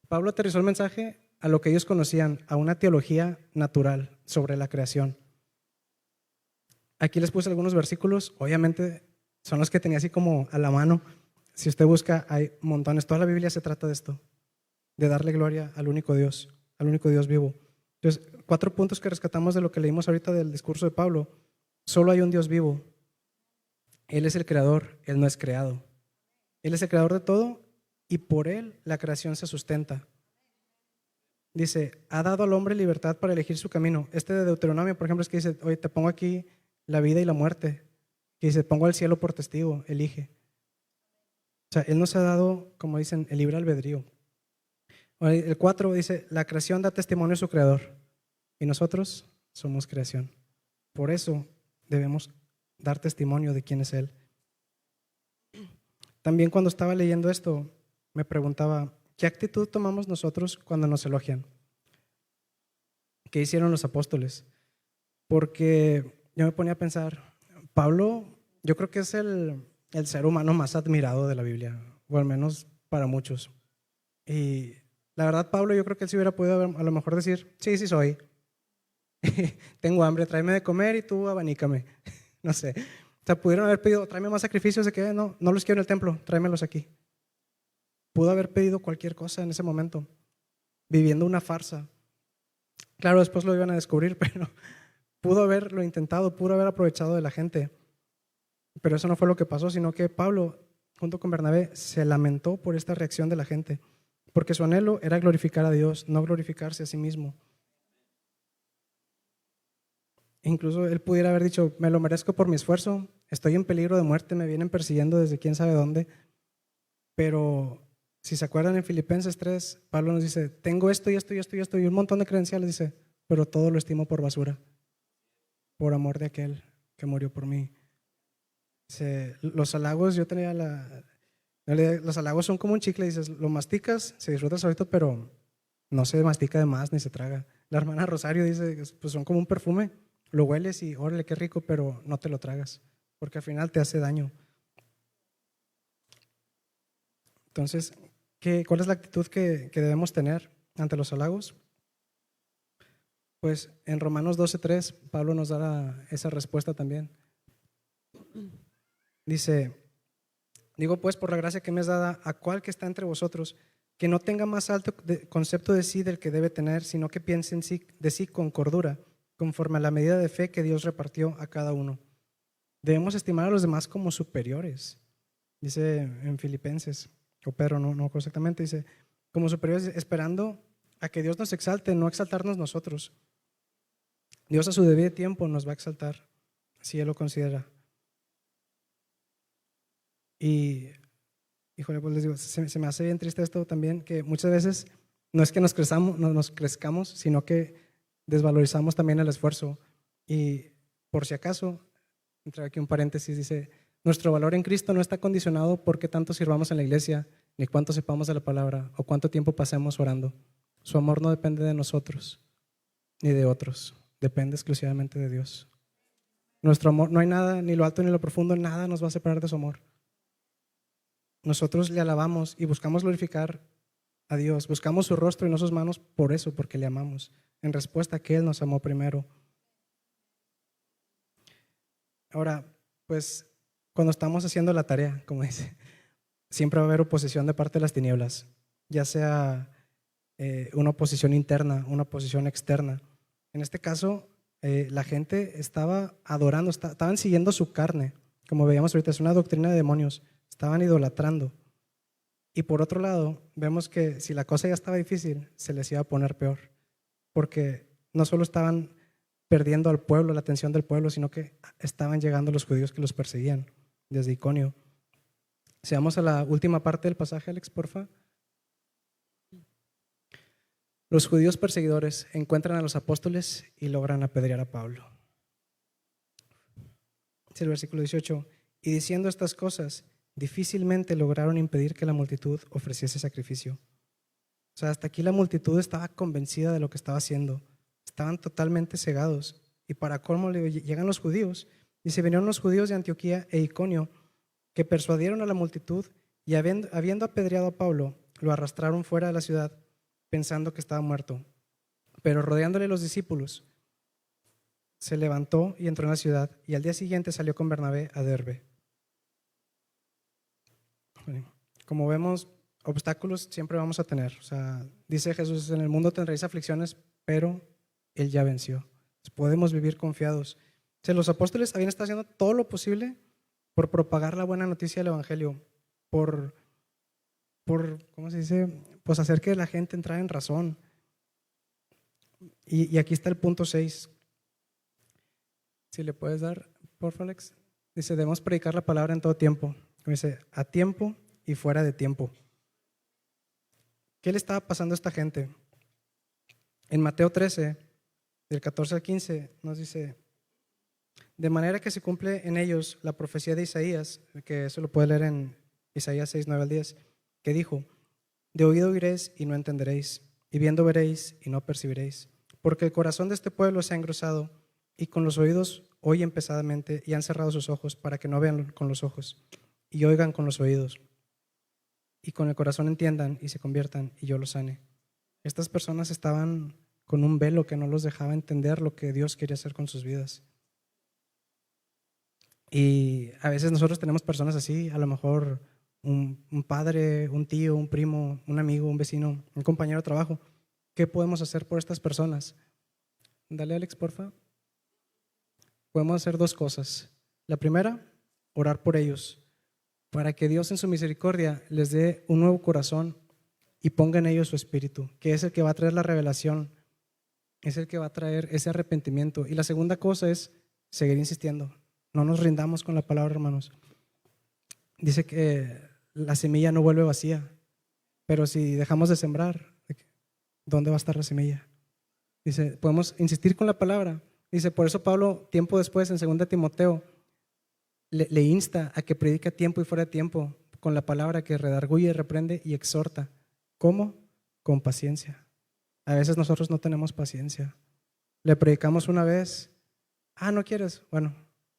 Pablo aterrizó el mensaje a lo que ellos conocían, a una teología natural sobre la creación. Aquí les puse algunos versículos, obviamente son los que tenía así como a la mano. Si usted busca, hay montones. Toda la Biblia se trata de esto, de darle gloria al único Dios vivo. Entonces, 4 puntos que rescatamos de lo que leímos ahorita del discurso de Pablo. Solo hay un Dios vivo. Él es el creador, Él no es creado. Él es el creador de todo y por Él la creación se sustenta. Dice, ha dado al hombre libertad para elegir su camino. Este de Deuteronomio, por ejemplo, es que dice, oye, te pongo aquí la vida y la muerte. Que dice, pongo al cielo por testigo, elige. O sea, Él nos ha dado, como dicen, el libre albedrío. El 4 dice, la creación da testimonio a su creador y nosotros somos creación. Por eso debemos dar testimonio de quién es Él. También cuando estaba leyendo esto, me preguntaba, ¿qué actitud tomamos nosotros cuando nos elogian? ¿Qué hicieron los apóstoles? Porque yo me ponía a pensar, Pablo, yo creo que es el ser humano más admirado de la Biblia, o al menos para muchos. Y la verdad, Pablo, yo creo que él sí hubiera podido a lo mejor decir, sí, sí soy. Tengo hambre, tráeme de comer y tú abanícame. No sé. O sea, pudieron haber pedido, tráeme más sacrificios de que no los quiero en el templo, tráemelos aquí. Pudo haber pedido cualquier cosa en ese momento, viviendo una farsa. Claro, después lo iban a descubrir, pero pudo haberlo intentado, pudo haber aprovechado de la gente. Pero eso no fue lo que pasó, sino que Pablo, junto con Bernabé, se lamentó por esta reacción de la gente, porque su anhelo era glorificar a Dios, no glorificarse a sí mismo. Incluso él pudiera haber dicho, me lo merezco por mi esfuerzo, estoy en peligro de muerte, me vienen persiguiendo desde quién sabe dónde. Pero si se acuerdan en Filipenses 3, Pablo nos dice, tengo esto y esto y esto y esto y un montón de credenciales, dice, pero todo lo estimo por basura, por amor de aquel que murió por mí. Dice, los halagos, yo tenía los halagos son como un chicle, dices, lo masticas, se disfruta solito, pero no se mastica de más ni se traga. La hermana Rosario dice, pues son como un perfume, lo hueles y órale, qué rico, pero no te lo tragas, porque al final te hace daño. Entonces, ¿cuál es la actitud que debemos tener ante los halagos? Pues en Romanos 12:3, Pablo nos da esa respuesta también. Dice, digo pues por la gracia que me es dada a cual que está entre vosotros, que no tenga más alto concepto de sí del que debe tener, sino que piense de sí con cordura, conforme a la medida de fe que Dios repartió a cada uno. Debemos estimar a los demás como superiores, dice en Filipenses, o Pedro, no exactamente, dice, como superiores, esperando a que Dios nos exalte, no exaltarnos nosotros. Dios a su debido tiempo nos va a exaltar, si Él lo considera. Y, híjole, pues les digo, se me hace bien triste esto también, que muchas veces no es que nos crezcamos, sino que desvalorizamos también el esfuerzo. Y por si acaso, entre aquí un paréntesis, dice, nuestro valor en Cristo no está condicionado por qué tanto sirvamos en la iglesia, ni cuánto sepamos de la palabra, o cuánto tiempo pasemos orando. Su amor no depende de nosotros, ni de otros, depende exclusivamente de Dios. Nuestro amor, no hay nada, ni lo alto ni lo profundo, nada nos va a separar de su amor. Nosotros le alabamos y buscamos glorificar a Dios, buscamos su rostro y no sus manos por eso, porque le amamos, en respuesta a que Él nos amó primero. Ahora, pues cuando estamos haciendo la tarea, como dice, siempre va a haber oposición de parte de las tinieblas, ya sea una oposición interna, una oposición externa. En este caso, la gente estaba adorando, estaban siguiendo su carne, como veíamos ahorita, es una doctrina de demonios, estaban idolatrando. Y por otro lado, vemos que si la cosa ya estaba difícil, se les iba a poner peor, porque no solo estaban perdiendo al pueblo, la atención del pueblo, sino que estaban llegando los judíos que los perseguían desde Iconio. Si vamos a la última parte del pasaje, Alex, porfa. Los judíos perseguidores encuentran a los apóstoles y logran apedrear a Pablo. Es el versículo 18. Y diciendo estas cosas, difícilmente lograron impedir que la multitud ofreciese sacrificio. O sea, hasta aquí la multitud estaba convencida de lo que estaba haciendo. Estaban totalmente cegados. Y para colmo llegan los judíos. Y se vinieron los judíos de Antioquía e Iconio, que persuadieron a la multitud y habiendo apedreado a Pablo, lo arrastraron fuera de la ciudad, pensando que estaba muerto. Pero rodeándole los discípulos, se levantó y entró en la ciudad, y al día siguiente salió con Bernabé a Derbe. Como vemos, obstáculos siempre vamos a tener. O sea, dice Jesús, en el mundo tendréis aflicciones, pero Él ya venció. Entonces, podemos vivir confiados. O sea, los apóstoles habían estado haciendo todo lo posible por propagar la buena noticia del Evangelio, por ¿cómo se dice? Pues hacer que la gente entrara en razón. Y aquí está el punto 6. Si le puedes dar, por favor, Alex. Dice, debemos predicar la palabra en todo tiempo. Dice, a tiempo y fuera de tiempo. ¿Qué le estaba pasando a esta gente? En Mateo 13, del 14 al 15, nos dice, de manera que se cumple en ellos la profecía de Isaías, que eso lo puede leer en Isaías 6, 9 al 10, que dijo, de oído oiréis y no entenderéis, y viendo veréis y no percibiréis, porque el corazón de este pueblo se ha engrosado, y con los oídos oyen pesadamente, y han cerrado sus ojos para que no vean con los ojos, y oigan con los oídos, y con el corazón entiendan y se conviertan, y yo los sane. Estas personas estaban con un velo que no los dejaba entender lo que Dios quería hacer con sus vidas. Y a veces nosotros tenemos personas así, a lo mejor un padre, un tío, un primo, un amigo, un vecino, un compañero de trabajo. ¿Qué podemos hacer por estas personas? Dale, Alex, porfa. Podemos hacer dos cosas. La primera, orar por ellos, para que Dios en su misericordia les dé un nuevo corazón y ponga en ellos su espíritu, que es el que va a traer la revelación, es el que va a traer ese arrepentimiento. Y la segunda cosa es seguir insistiendo. No nos rindamos con la palabra, hermanos. Dice que la semilla no vuelve vacía, pero si dejamos de sembrar, ¿dónde va a estar la semilla? Dice, podemos insistir con la palabra. Dice, por eso Pablo, tiempo después, en 2 Timoteo, le insta a que predique a tiempo y fuera de tiempo, con la palabra que redarguye, reprende y exhorta. ¿Cómo? Con paciencia. A veces nosotros no tenemos paciencia. Le predicamos una vez, ¿no quieres? Bueno,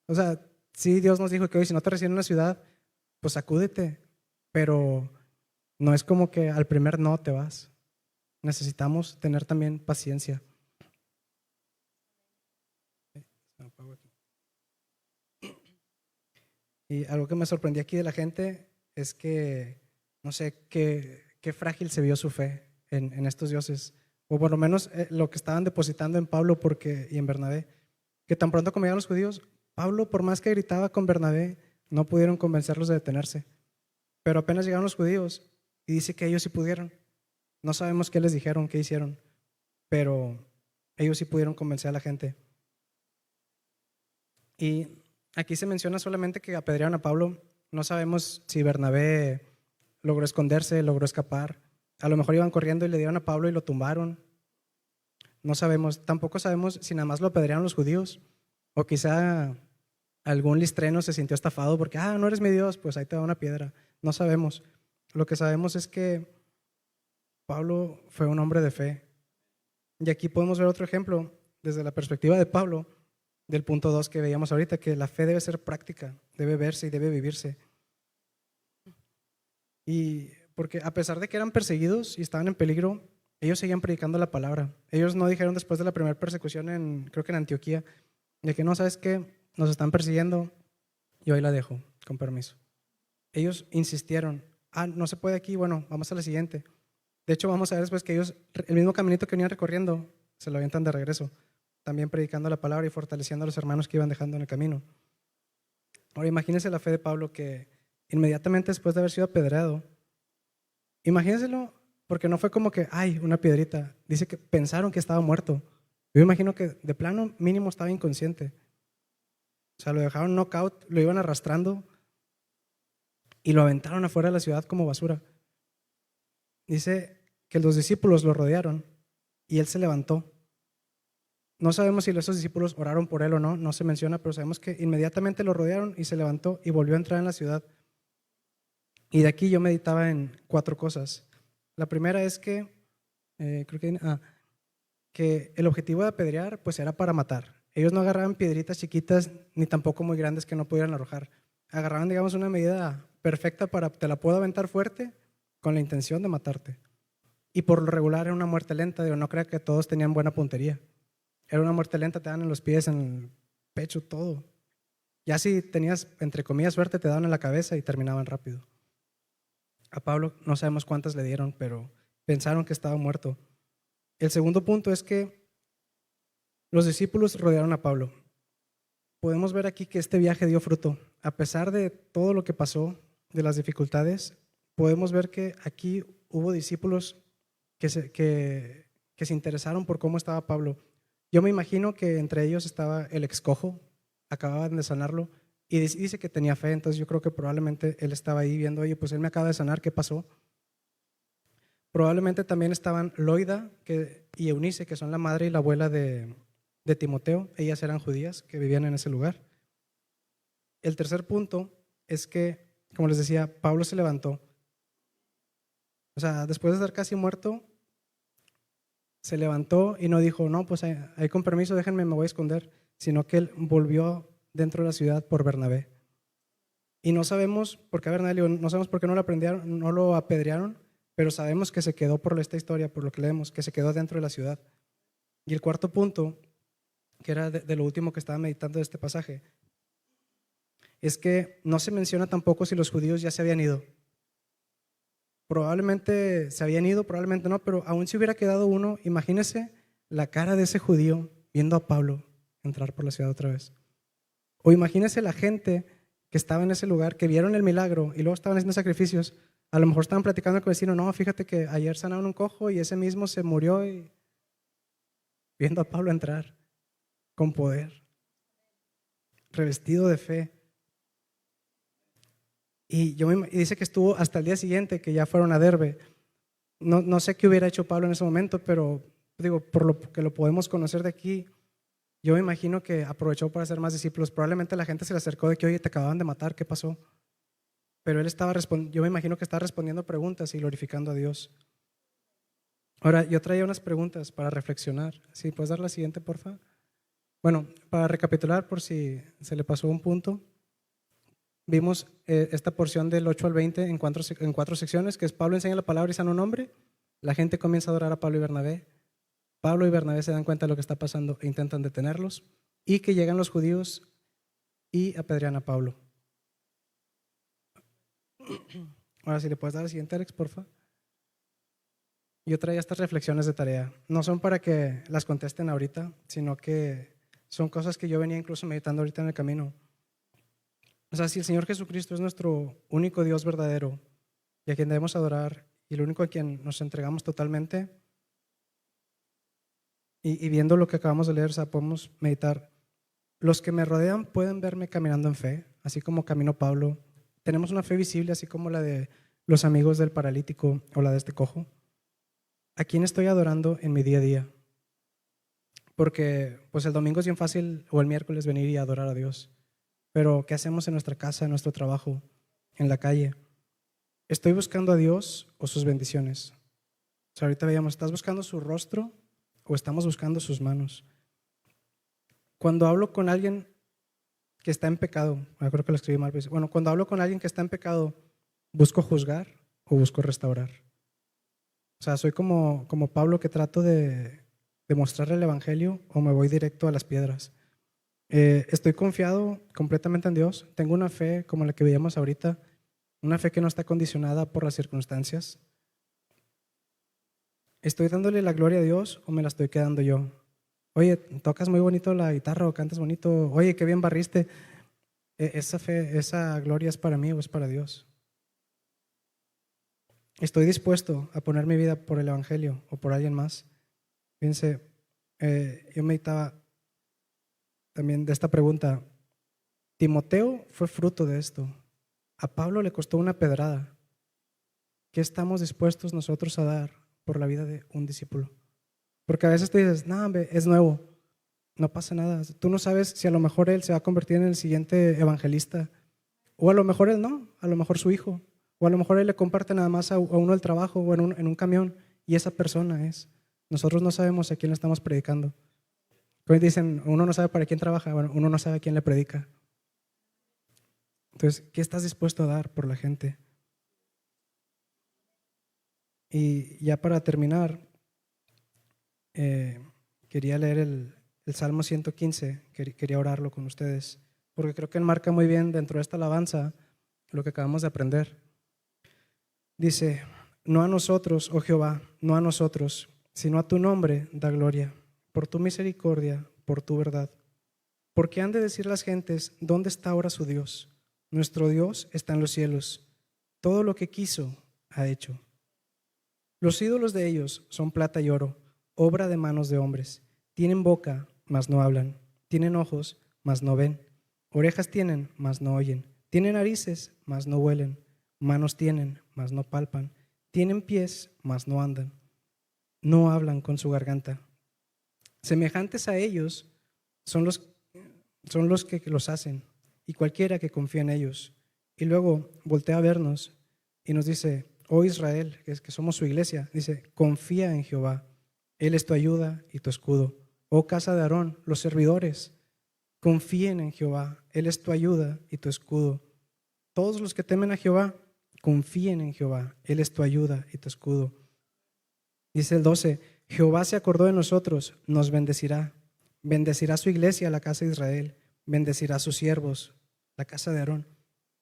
o sea, sí, Dios nos dijo que hoy si no te reciben en una ciudad, pues sacúdete, pero no es como que al primer no te vas. Necesitamos tener también paciencia. Y algo que me sorprendió aquí de la gente es que, no sé, qué frágil se vio su fe en estos dioses, o por lo menos lo que estaban depositando en Pablo y en Bernabé, que tan pronto como llegaron los judíos, Pablo, por más que gritaba con Bernabé, no pudieron convencerlos de detenerse. Pero apenas llegaron los judíos y dice que ellos sí pudieron. No sabemos qué les dijeron, qué hicieron, pero ellos sí pudieron convencer a la gente. Y aquí se menciona solamente que apedrearon a Pablo. No sabemos si Bernabé logró esconderse, logró escapar. A lo mejor iban corriendo y le dieron a Pablo y lo tumbaron. No sabemos. Tampoco sabemos si nada más lo apedrearon los judíos o quizá algún listreno se sintió estafado porque, no eres mi Dios, pues ahí te da una piedra. No sabemos. Lo que sabemos es que Pablo fue un hombre de fe. Y aquí podemos ver otro ejemplo desde la perspectiva de Pablo, del punto 2 que veíamos ahorita, que la fe debe ser práctica, debe verse y debe vivirse. Y porque a pesar de que eran perseguidos y estaban en peligro, ellos seguían predicando la palabra. Ellos no dijeron después de la primera persecución, creo que en Antioquía, de que no, ¿sabes qué? Nos están persiguiendo y hoy la dejo, con permiso. Ellos insistieron, no se puede aquí, bueno, vamos a la siguiente. De hecho, vamos a ver después que ellos, el mismo caminito que venían recorriendo, se lo avientan de regreso, también predicando la palabra y fortaleciendo a los hermanos que iban dejando en el camino. Ahora imagínense la fe de Pablo, que inmediatamente después de haber sido apedreado, imagínenselo, porque no fue como que, una piedrita, dice que pensaron que estaba muerto. Yo imagino que de plano mínimo estaba inconsciente. O sea, lo dejaron knockout, lo iban arrastrando y lo aventaron afuera de la ciudad como basura. Dice que los discípulos lo rodearon y él se levantó. No sabemos si esos discípulos oraron por él o no, no se menciona, pero sabemos que inmediatamente lo rodearon y se levantó y volvió a entrar en la ciudad. Y de aquí yo meditaba en 4 cosas. La primera es que, que el objetivo de apedrear pues era para matar. Ellos no agarraban piedritas chiquitas ni tampoco muy grandes que no pudieran arrojar. Agarraban, digamos, una medida perfecta para te la puedo aventar fuerte con la intención de matarte. Y por lo regular era una muerte lenta, no creo que todos tenían buena puntería. Era una muerte lenta, te daban en los pies, en el pecho, todo. Ya si tenías, entre comillas, suerte, te daban en la cabeza y terminaban rápido. A Pablo no sabemos cuántas le dieron, pero pensaron que estaba muerto. El segundo punto es que los discípulos rodearon a Pablo. Podemos ver aquí que este viaje dio fruto. A pesar de todo lo que pasó, de las dificultades, podemos ver que aquí hubo discípulos que se interesaron por cómo estaba Pablo. Yo me imagino que entre ellos estaba el excojo, acababan de sanarlo, y dice que tenía fe, entonces yo creo que probablemente él estaba ahí viendo, oye, pues él me acaba de sanar, ¿qué pasó? Probablemente también estaban Loida y Eunice, que son la madre y la abuela de Timoteo. Ellas eran judías que vivían en ese lugar. El tercer punto es que, como les decía, Pablo se levantó. O sea, después de estar casi muerto, se levantó y no dijo, no, pues ahí con permiso, déjenme, me voy a esconder, sino que él volvió dentro de la ciudad por Bernabé. Y no sabemos por qué a Bernabé, no sabemos por qué no lo apedrearon, pero sabemos que se quedó por esta historia, por lo que leemos, que se quedó dentro de la ciudad. Y el cuarto punto, que era de lo último que estaba meditando de este pasaje, es que no se menciona tampoco si los judíos ya se habían ido. Probablemente se habían ido, probablemente no, pero aún si hubiera quedado uno, imagínese la cara de ese judío viendo a Pablo entrar por la ciudad otra vez. O imagínese la gente que estaba en ese lugar, que vieron el milagro y luego estaban haciendo sacrificios. A lo mejor estaban platicando con el vecino, no, fíjate que ayer sanaron un cojo y ese mismo se murió, y viendo a Pablo entrar con poder, revestido de fe. Y dice que estuvo hasta el día siguiente, que ya fueron a Derbe. No sé qué hubiera hecho Pablo en ese momento, pero digo, por lo que lo podemos conocer de aquí, yo me imagino que aprovechó para hacer más discípulos. Probablemente la gente se le acercó de que, oye, te acababan de matar, ¿qué pasó? Pero él yo me imagino que estaba respondiendo preguntas y glorificando a Dios. Ahora, yo traía unas preguntas para reflexionar. ¿Sí? ¿Puedes dar la siguiente, porfa? Bueno, para recapitular, por si se le pasó un punto. Vimos esta porción del 8 al 20 en 4 secciones, que es Pablo enseña la palabra y sana un hombre. La gente comienza a adorar a Pablo y Bernabé. Pablo y Bernabé se dan cuenta de lo que está pasando e intentan detenerlos. Y que llegan los judíos y apedrean a Pablo. Ahora, si le puedes dar el siguiente, Alex, porfa. Yo traía estas reflexiones de tarea. No son para que las contesten ahorita, sino que son cosas que yo venía incluso meditando ahorita en el camino. O sea, si el Señor Jesucristo es nuestro único Dios verdadero y a quien debemos adorar y el único a quien nos entregamos totalmente, y viendo lo que acabamos de leer, o sea, podemos meditar. Los que me rodean pueden verme caminando en fe, así como caminó Pablo. Tenemos una fe visible, así como la de los amigos del paralítico o la de este cojo. ¿A quién estoy adorando en mi día a día? Porque pues el domingo es bien fácil, o el miércoles, venir y adorar a Dios. Pero ¿qué hacemos en nuestra casa, en nuestro trabajo, en la calle? ¿Estoy buscando a Dios o sus bendiciones? O sea, ahorita veíamos, ¿estás buscando su rostro o estamos buscando sus manos? Cuando hablo con alguien que está en pecado, creo que lo escribí mal, pero bueno, cuando hablo con alguien que está en pecado, ¿busco juzgar o busco restaurar? O sea, ¿soy como Pablo, que trato de mostrarle el evangelio, o me voy directo a las piedras? Estoy confiado completamente en Dios. Tengo una fe como la que veíamos ahorita, una fe que no está condicionada por las circunstancias. ¿Estoy dándole la gloria a Dios o me la estoy quedando yo? Oye, tocas muy bonito la guitarra o cantas bonito. Oye, qué bien barriste. Esa fe, esa gloria, ¿es para mí o es para Dios? ¿Estoy dispuesto a poner mi vida por el evangelio o por alguien más? Fíjense, yo meditaba también de esta pregunta. Timoteo fue fruto de esto. A Pablo le costó una pedrada. ¿Qué estamos dispuestos nosotros a dar por la vida de un discípulo? Porque a veces tú dices, no, hombre, es nuevo, no pasa nada. Tú no sabes si a lo mejor él se va a convertir en el siguiente evangelista, o a lo mejor él no, a lo mejor su hijo, o a lo mejor él le comparte nada más a uno del trabajo o en un camión, y esa persona es. Nosotros no sabemos a quién le estamos predicando. Como dicen, uno no sabe para quién trabaja, bueno, uno no sabe a quién le predica. Entonces, ¿qué estás dispuesto a dar por la gente? Y ya para terminar, quería leer el Salmo 115, quería orarlo con ustedes, porque creo que enmarca muy bien dentro de esta alabanza lo que acabamos de aprender. Dice, no a nosotros, oh Jehová, no a nosotros, sino a tu nombre da gloria, por tu misericordia, por tu verdad. Porque han de decir las gentes, ¿dónde está ahora su Dios? Nuestro Dios está en los cielos. Todo lo que quiso ha hecho. Los ídolos de ellos son plata y oro, obra de manos de hombres. Tienen boca, mas no hablan. Tienen ojos, mas no ven. Orejas tienen, mas no oyen. Tienen narices, mas no huelen. Manos tienen, mas no palpan. Tienen pies, mas no andan. No hablan con su garganta. Semejantes a ellos son los que los hacen, y cualquiera que confía en ellos. Y luego voltea a vernos y nos dice, oh Israel, que somos su iglesia, dice, confía en Jehová, Él es tu ayuda y tu escudo. Oh casa de Aarón, los servidores, confíen en Jehová, Él es tu ayuda y tu escudo. Todos los que temen a Jehová, confíen en Jehová, Él es tu ayuda y tu escudo. Dice el 12, Jehová se acordó de nosotros, nos bendecirá. Bendecirá su iglesia, la casa de Israel. Bendecirá a sus siervos, la casa de Aarón.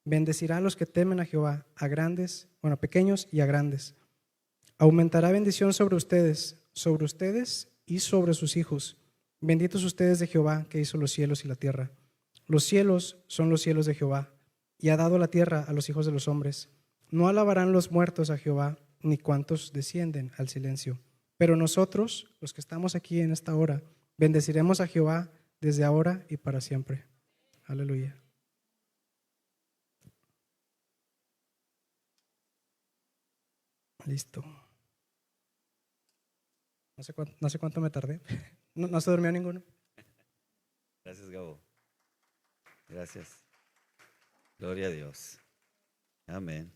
Bendecirá a los que temen a Jehová, a grandes, bueno, a pequeños y a grandes. Aumentará bendición sobre ustedes y sobre sus hijos. Benditos ustedes de Jehová, que hizo los cielos y la tierra. Los cielos son los cielos de Jehová, y ha dado la tierra a los hijos de los hombres. No alabarán los muertos a Jehová, ni cuantos descienden al silencio. Pero nosotros, los que estamos aquí en esta hora, bendeciremos a Jehová desde ahora y para siempre. Aleluya. Listo. No sé cuánto me tardé. No se durmió ninguno. Gracias, Gabo. Gracias. Gloria a Dios. Amén.